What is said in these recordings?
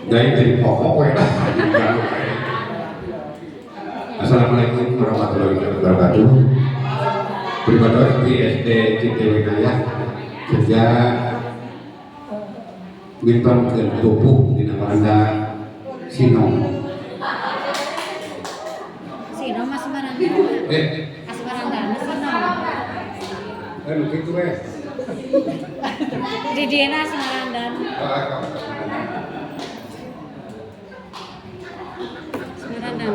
Jadi pokok ya. Assalamualaikum warahmatullahi wabarakatuh. Beribadah di SD Citewinaya sejak Winton ke Tupuh di Nawaranda Sino. Sino mas Maranda. Mas Maranda, Sino. Gitu ya. Di Diana Maranda. Maranda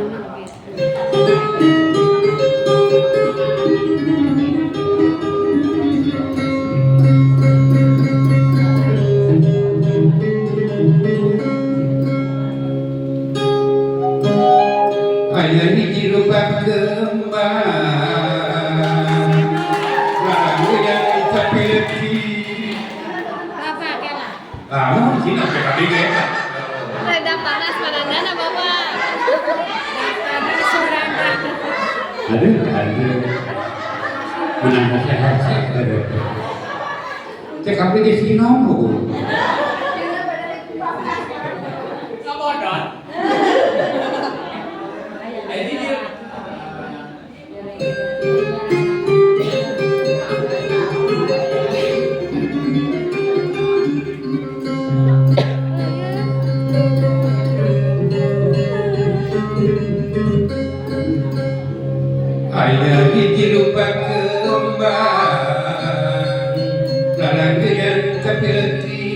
hanya hiji lubang kembang lagu yang tapi Bapak kela. sini sampai tadi ya. Reda panas Maranda na Bapak. Dapat Suranda. Aduh menang sehat aduh cek apa di sini nomor hanya hiji lubang kembang lalang yang kepilti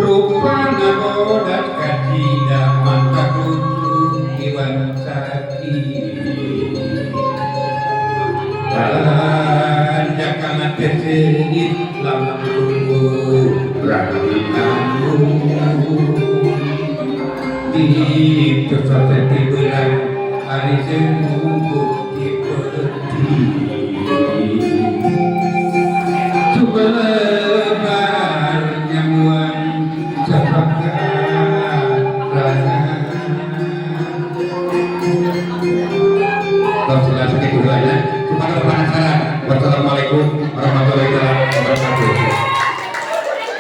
rupana bodak kadina mata kutu iwan sakit jangan kesengit lampu rakyatmu di sesuatu bulan hari sembuh diperti coba lebar nyamuan sepakat rasa kalau sudah sakit dulu aja cuma kalau penasaran wassalamualaikum